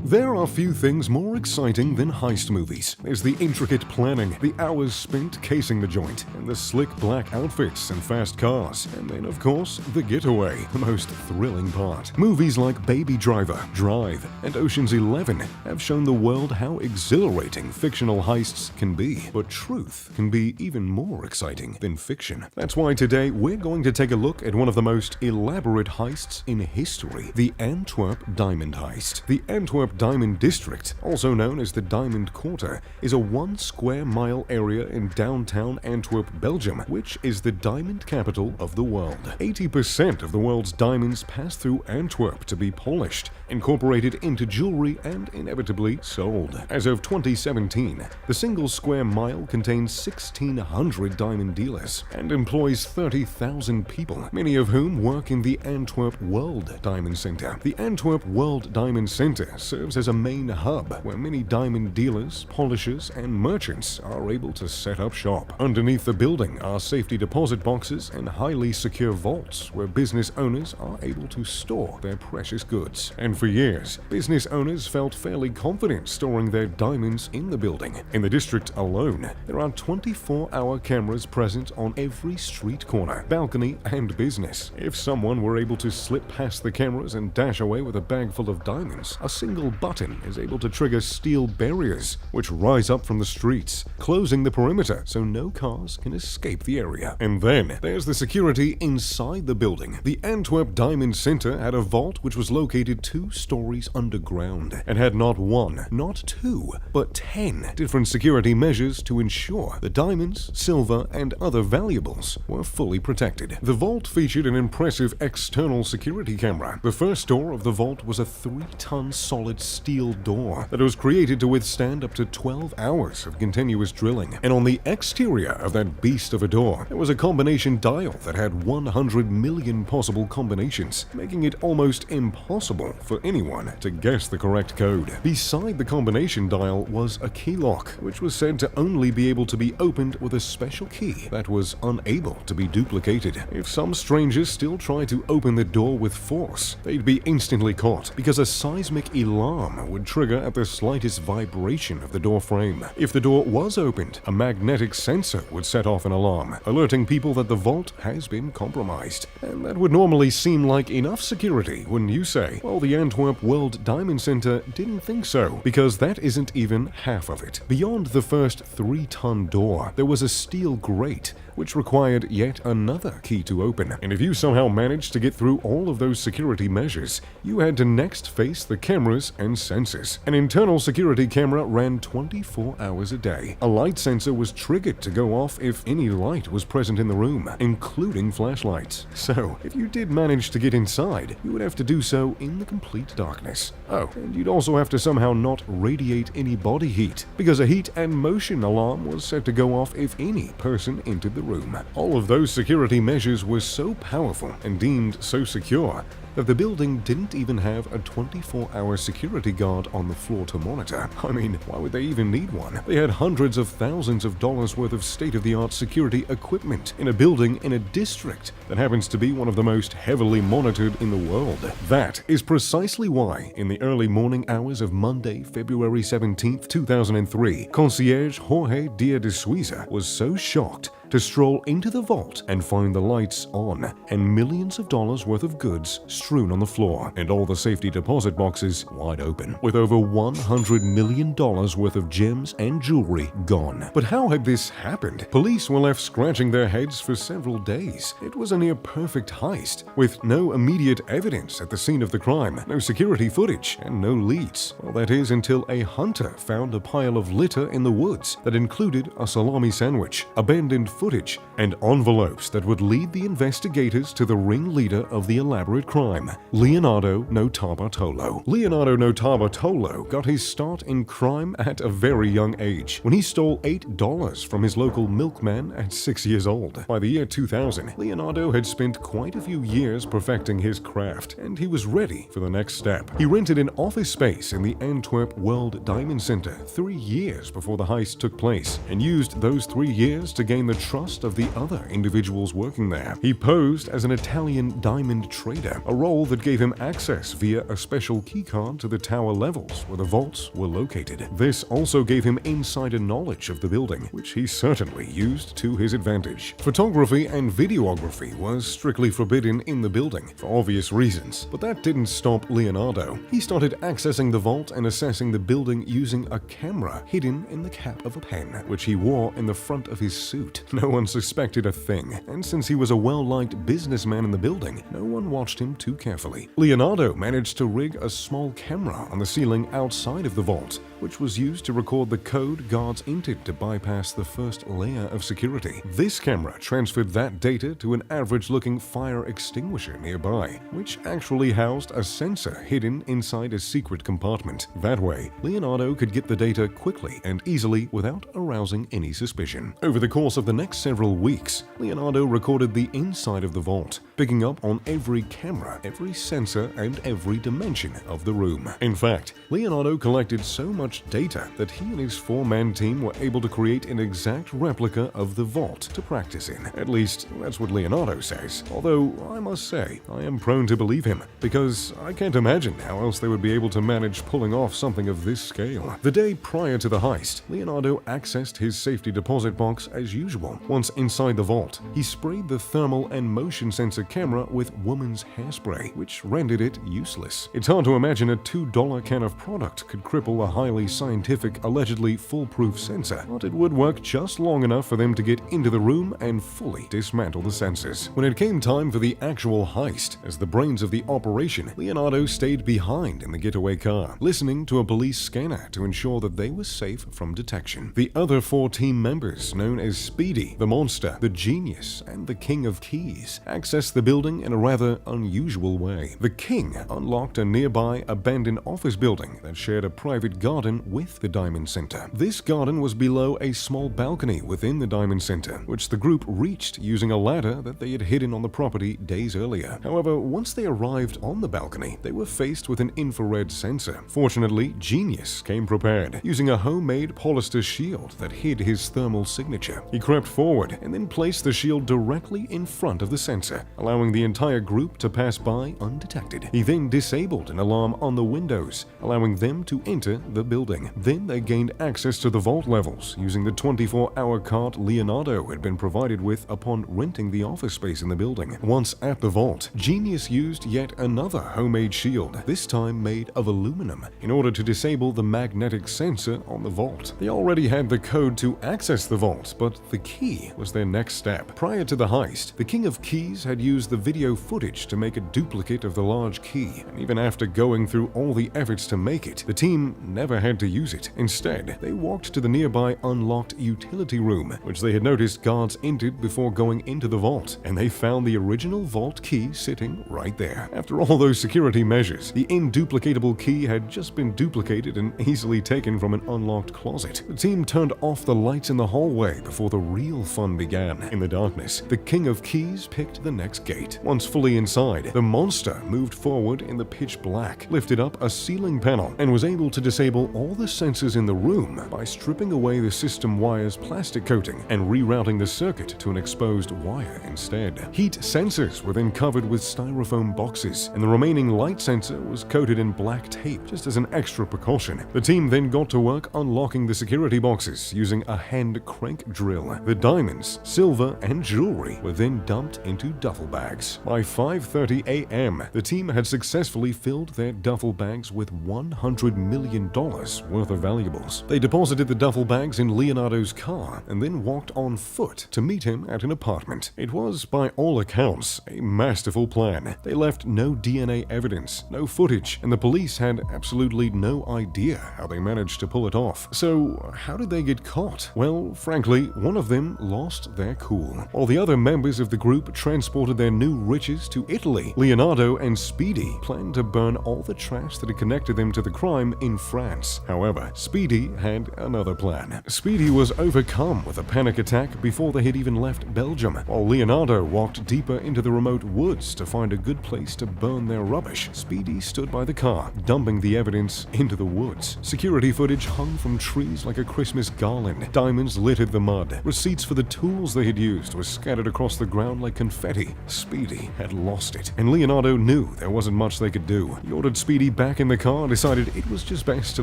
There are few things more exciting than heist movies. There's the intricate planning, the hours spent casing the joint, and the slick black outfits and fast cars. And then, of course, the getaway, the most thrilling part. Movies like Baby Driver, Drive, and Ocean's 11 have shown the world how exhilarating fictional heists can be. But truth can be even more exciting than fiction. That's why today we're going to take a look at one of the most elaborate heists in history, the Antwerp Diamond Heist. The Antwerp Diamond District, also known as the Diamond Quarter, is a 1 square mile area in downtown Antwerp, Belgium, which is the diamond capital of the world. 80% of the world's diamonds pass through Antwerp to be polished, incorporated into jewelry, and inevitably sold. As of 2017, the single square mile contains 1,600 diamond dealers and employs 30,000 people, many of whom work in the Antwerp World Diamond Center. The Antwerp World Diamond Center serves as a main hub where many diamond dealers, polishers, and merchants are able to set up shop. Underneath the building are safety deposit boxes and highly secure vaults where business owners are able to store their precious goods. And for years, business owners felt fairly confident storing their diamonds in the building. In the district alone, there are 24-hour cameras present on every street corner, balcony, and business. If someone were able to slip past the cameras and dash away with a bag full of diamonds, a single button is able to trigger steel barriers which rise up from the streets, closing the perimeter so no cars can escape the area. And then there's the security inside the building. The Antwerp Diamond Center had a vault which was located 2 stories underground and had not 1, not 2, but 10 different security measures to ensure the diamonds, silver, and other valuables were fully protected. The vault featured an impressive external security camera. The first door of the vault was a 3-ton solid steel door that was created to withstand up to 12 hours of continuous drilling. And on the exterior of that beast of a door, there was a combination dial that had 100 million possible combinations, making it almost impossible for anyone to guess the correct code. Beside the combination dial was a key lock, which was said to only be able to be opened with a special key that was unable to be duplicated. If some strangers still tried to open the door with force, they'd be instantly caught because a seismic alarm would trigger at the slightest vibration of the door frame. If the door was opened, a magnetic sensor would set off an alarm, alerting people that the vault has been compromised. And that would normally seem like enough security, wouldn't you say? Well, the Antwerp World Diamond Center didn't think so, because that isn't even half of it. Beyond the first 3-ton door, there was a steel grate, which required yet another key to open. And if you somehow managed to get through all of those security measures, you had to next face the cameras and sensors. An internal security camera ran 24 hours a day. A light sensor was triggered to go off if any light was present in the room, including flashlights. So, if you did manage to get inside, you would have to do so in the complete darkness. Oh, and you'd also have to somehow not radiate any body heat, because a heat and motion alarm was set to go off if any person entered the room. All of those security measures were so powerful and deemed so secure that the building didn't even have a 24-hour security guard on the floor to monitor. I mean, why would they even need one? They had hundreds of thousands of dollars worth of state-of-the-art security equipment in a building in a district that happens to be one of the most heavily monitored in the world. That is precisely why, in the early morning hours of Monday, February 17, 2003, concierge Jorge Dia de Suiza was so shocked to stroll into the vault and find the lights on and millions of dollars worth of goods strewn on the floor and all the safety deposit boxes wide open, with over $100 million worth of gems and jewelry gone. But how had this happened? Police were left scratching their heads for several days. It was a near-perfect heist, with no immediate evidence at the scene of the crime, no security footage, and no leads. Well, that is until a hunter found a pile of litter in the woods that included a salami sandwich, abandoned footage, and envelopes that would lead the investigators to the ringleader of the elaborate crime, Leonardo Notarbartolo. Leonardo Notarbartolo got his start in crime at a very young age, when he stole $8 from his local milkman at 6 years old. By the year 2000, Leonardo had spent quite a few years perfecting his craft, and he was ready for the next step. He rented an office space in the Antwerp World Diamond Center 3 years before the heist took place, and used those 3 years to gain the trust of the other individuals working there. He posed as an Italian diamond trader, a role that gave him access via a special keycard to the tower levels where the vaults were located. This also gave him insider knowledge of the building, which he certainly used to his advantage. Photography and videography was strictly forbidden in the building, for obvious reasons, but that didn't stop Leonardo. He started accessing the vault and assessing the building using a camera hidden in the cap of a pen, which he wore in the front of his suit. No one suspected a thing, and since he was a well-liked businessman in the building, no one watched him too carefully. Leonardo managed to rig a small camera on the ceiling outside of the vault, which was used to record the code guards entered to bypass the first layer of security. This camera transferred that data to an average-looking fire extinguisher nearby, which actually housed a sensor hidden inside a secret compartment. That way, Leonardo could get the data quickly and easily without arousing any suspicion. Over the course of the next several weeks, Leonardo recorded the inside of the vault, picking up on every camera, every sensor, and every dimension of the room. In fact, Leonardo collected so much data that he and his four-man team were able to create an exact replica of the vault to practice in. At least, that's what Leonardo says. Although, I must say, I am prone to believe him, because I can't imagine how else they would be able to manage pulling off something of this scale. The day prior to the heist, Leonardo accessed his safety deposit box as usual. Once inside the vault, he sprayed the thermal and motion sensor camera with woman's hairspray, which rendered it useless. It's hard to imagine a $2 can of product could cripple a highly scientific, allegedly foolproof sensor, but it would work just long enough for them to get into the room and fully dismantle the sensors. When it came time for the actual heist, as the brains of the operation, Leonardo stayed behind in the getaway car, listening to a police scanner to ensure that they were safe from detection. The other four team members, known as Speedy, the Monster, the Genius, and the King of Keys, accessed the building in a rather unusual way. The King unlocked a nearby abandoned office building that shared a private garden with the Diamond Center. This garden was below a small balcony within the Diamond Center, which the group reached using a ladder that they had hidden on the property days earlier. However, once they arrived on the balcony, they were faced with an infrared sensor. Fortunately, Genius came prepared, using a homemade polyester shield that hid his thermal signature. He crept forward and then placed the shield directly in front of the sensor, allowing the entire group to pass by undetected. He then disabled an alarm on the windows, allowing them to enter the building. Then they gained access to the vault levels using the 24-hour cart Leonardo had been provided with upon renting the office space in the building. Once at the vault, Genius used yet another homemade shield, this time made of aluminum, in order to disable the magnetic sensor on the vault. They already had the code to access the vault, but the key was their next step. Prior to the heist, the King of Keys had used the video footage to make a duplicate of the large key, and even after going through all the efforts to make it, the team never had to use it. Instead, they walked to the nearby unlocked utility room, which they had noticed guards entered before going into the vault, and they found the original vault key sitting right there. After all those security measures, the induplicatable key had just been duplicated and easily taken from an unlocked closet. The team turned off the lights in the hallway before the real fun began. In the darkness, the King of Keys picked the next gate. Once fully inside, the monster moved forward in the pitch black, lifted up a ceiling panel, and was able to disable all the sensors in the room by stripping away the system wire's plastic coating and rerouting the circuit to an exposed wire instead. Heat sensors were then covered with styrofoam boxes, and the remaining light sensor was coated in black tape, just as an extra precaution. The team then got to work unlocking the security boxes using a hand crank drill. The diamonds, silver, and jewelry were then dumped into duffel bags. By 5:30 a.m., the team had successfully filled their duffel bags with $100 million worth of valuables. They deposited the duffel bags in Leonardo's car and then walked on foot to meet him at an apartment. It was, by all accounts, a masterful plan. They left no DNA evidence, no footage, and the police had absolutely no idea how they managed to pull it off. So, how did they get caught? Well, frankly, one of them lost their cool. While the other members of the group transported their their new riches to Italy, Leonardo and Speedy planned to burn all the trash that had connected them to the crime in France. However, Speedy had another plan. Speedy was overcome with a panic attack before they had even left Belgium, while Leonardo walked deeper into the remote woods to find a good place to burn their rubbish. Speedy stood by the car, dumping the evidence into the woods. Security footage hung from trees like a Christmas garland. Diamonds littered the mud. Receipts for the tools they had used were scattered across the ground like confetti. Speedy had lost it, and Leonardo knew there wasn't much they could do. He ordered Speedy back in the car and decided it was just best to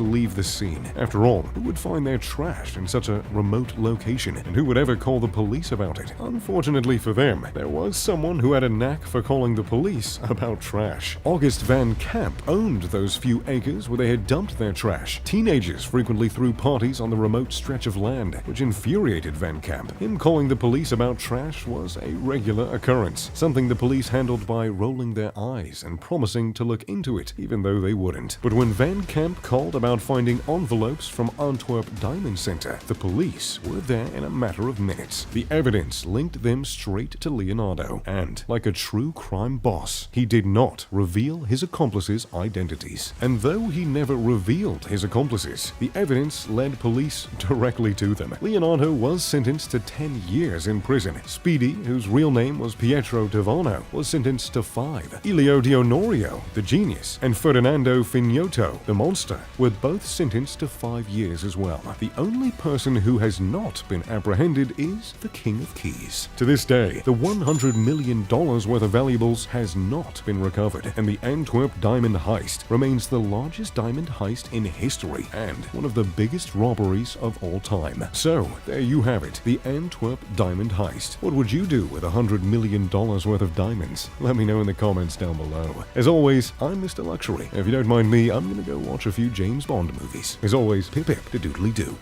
leave the scene. After all, who would find their trash in such a remote location, and who would ever call the police about it? Unfortunately for them, there was someone who had a knack for calling the police about trash. August Van Camp owned those few acres where they had dumped their trash. Teenagers frequently threw parties on the remote stretch of land, which infuriated Van Camp. Him calling the police about trash was a regular occurrence, something the police handled by rolling their eyes and promising to look into it, even though they wouldn't. But when Van Camp called about finding envelopes from Antwerp Diamond Center, the police were there in a matter of minutes. The evidence linked them straight to Leonardo, and, like a true crime boss, he did not reveal his accomplices' identities. And though he never revealed his accomplices, the evidence led police directly to them. Leonardo was sentenced to 10 years in prison. Speedy, whose real name was Pietro Tavano, was sentenced to 5. Elio Dionorio, the genius, and Ferdinando Finotto, the monster, were both sentenced to 5 years as well. The only person who has not been apprehended is the King of Keys. To this day, the $100 million worth of valuables has not been recovered, and the Antwerp diamond heist remains the largest diamond heist in history and one of the biggest robberies of all time. So, there you have it, the Antwerp diamond heist. What would you do with $100 million worth of diamonds? Let me know in the comments down below. As always, I'm Mr. Luxury. If you don't mind me, I'm gonna go watch a few James Bond movies. As always, pip pip to doodly doo.